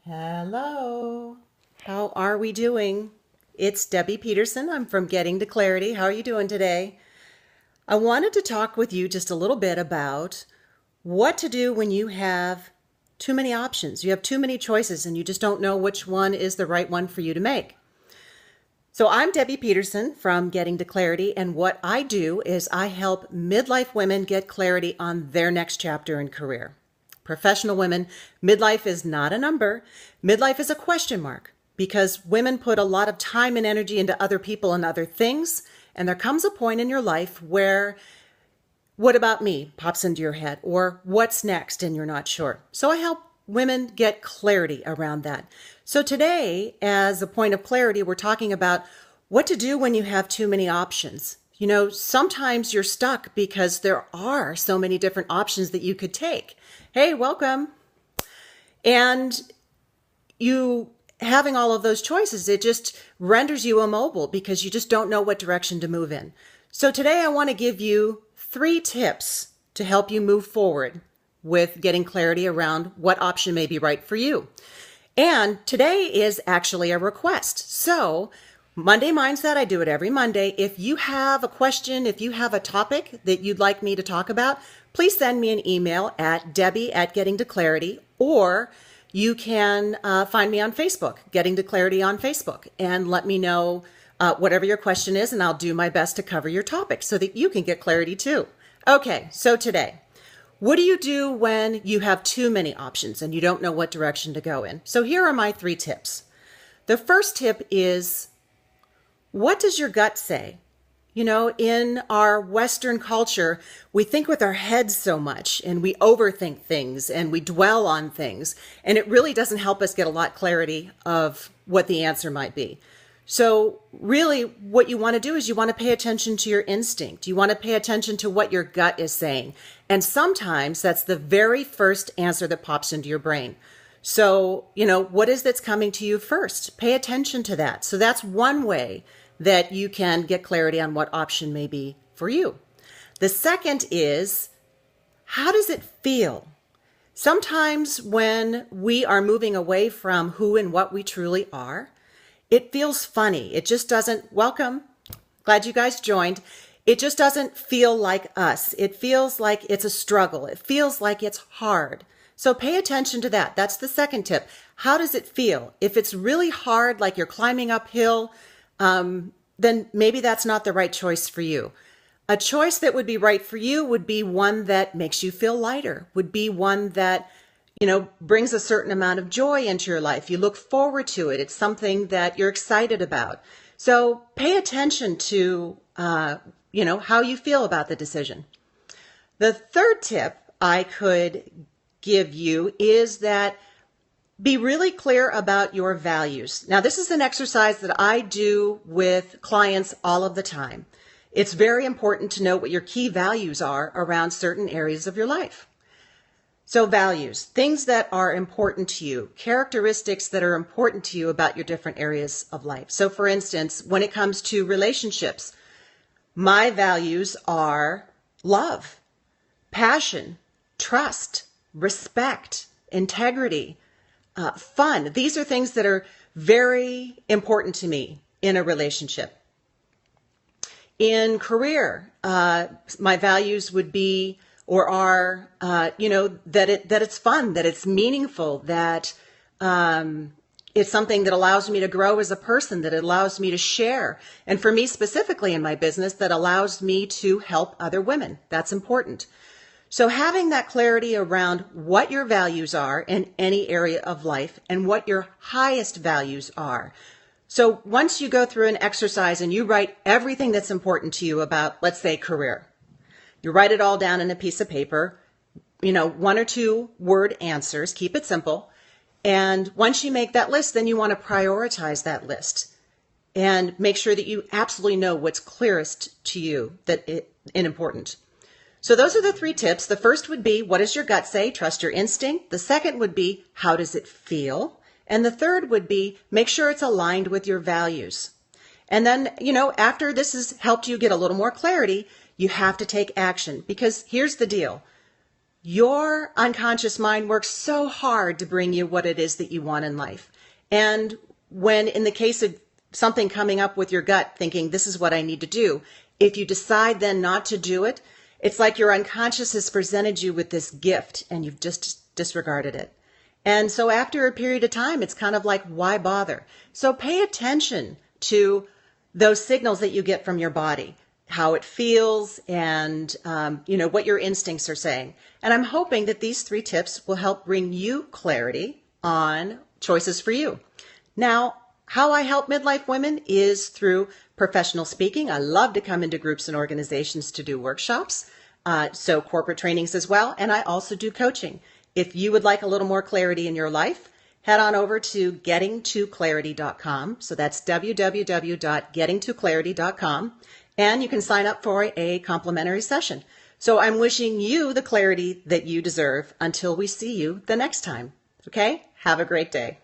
Hello. How are we doing? It's Debbie Peterson. I'm from Getting to Clarity. How are you doing today? I wanted to talk with you just a little bit about what to do when you have too many options. You have too many choices and you just don't know which one is the right one for you to make. So I'm Debbie Peterson from Getting to Clarity, and what I do is I help midlife women get clarity on their next chapter in career. Professional women, midlife is not a number. Midlife is a question mark because women put a lot of time and energy into other people and other things. And there comes a point in your life where, what about me pops into your head, or what's next and you're not sure. So I help women get clarity around that. So today, as a point of clarity, we're talking about what to do when you have too many options. You know, sometimes you're stuck because there are so many different options that you could take. Hey, welcome. And you having all of those choices, it just renders you immobile because you just don't know what direction to move in. So today I want to give you 3 tips to help you move forward with getting clarity around what option may be right for you. And today is actually a request. So Monday Mindset, I do it every Monday. If you have a question, if you have a topic that you'd like me to talk about, please send me an email at debbie@gettingtoclarity, or you can find me on Facebook, Getting to Clarity on Facebook, and let me know whatever your question is, and I'll do my best to cover your topic so that you can get clarity too. Okay, so today, what do you do when you have too many options and you don't know what direction to go in? So here are my 3 tips. The first tip is, what does your gut say? You know, in our Western culture, we think with our heads so much and we overthink things and we dwell on things, and it really doesn't help us get a lot of clarity of what the answer might be. So really what you want to do is you want to pay attention to your instinct. You want to pay attention to what your gut is saying. And sometimes that's the very first answer that pops into your brain. So, you know, what is that's coming to you first? Pay attention to that. So that's one way that you can get clarity on what option may be for you. The second is, how does it feel? Sometimes when we are moving away from who and what we truly are, it feels funny. It just doesn't, welcome, glad you guys joined. It just doesn't feel like us. It feels like it's a struggle. It feels like it's hard. So pay attention to that. That's the second tip. How does it feel? If it's really hard, like you're climbing uphill, then maybe that's not the right choice for you. A choice that would be right for you would be one that makes you feel lighter, would be one that, you know, brings a certain amount of joy into your life. You look forward to it. It's something that you're excited about. So pay attention to, how you feel about the decision. The third tip I could give you is that be really clear about your values. Now, this is an exercise that I do with clients all of the time. It's very important to know what your key values are around certain areas of your life. So values, things that are important to you, characteristics that are important to you about your different areas of life. So for instance, when it comes to relationships, my values are love, passion, trust, respect, integrity, fun. These are things that are very important to me in a relationship. In career, my values would be or are, that it's fun, that it's meaningful, that it's something that allows me to grow as a person, that it allows me to share. And for me specifically in my business, that allows me to help other women. That's important. So having that clarity around what your values are in any area of life and what your highest values are. So once you go through an exercise and you write everything that's important to you about, let's say, career, you write it all down in a piece of paper, 1 or 2 word answers, keep it simple. And once you make that list, then you want to prioritize that list and make sure that you absolutely know what's clearest to you and important. So those are the 3 tips. The first would be, what does your gut say? Trust your instinct. The second would be, how does it feel? And the third would be, make sure it's aligned with your values. And then, after this has helped you get a little more clarity, you have to take action, because here's the deal. Your unconscious mind works so hard to bring you what it is that you want in life. And when, in the case of something coming up with your gut, thinking, this is what I need to do, if you decide then not to do it, it's like your unconscious has presented you with this gift and you've just disregarded it. And so after a period of time, it's kind of like, why bother? So pay attention to those signals that you get from your body, how it feels, and what your instincts are saying. And I'm hoping that these 3 tips will help bring you clarity on choices for you. Now, how I help midlife women is through professional speaking. I love to come into groups and organizations to do workshops, so corporate trainings as well. And I also do coaching. If you would like a little more clarity in your life, head on over to gettingtoclarity.com. So that's www.gettingtoclarity.com. And you can sign up for a complimentary session. So I'm wishing you the clarity that you deserve until we see you the next time. Okay? Have a great day.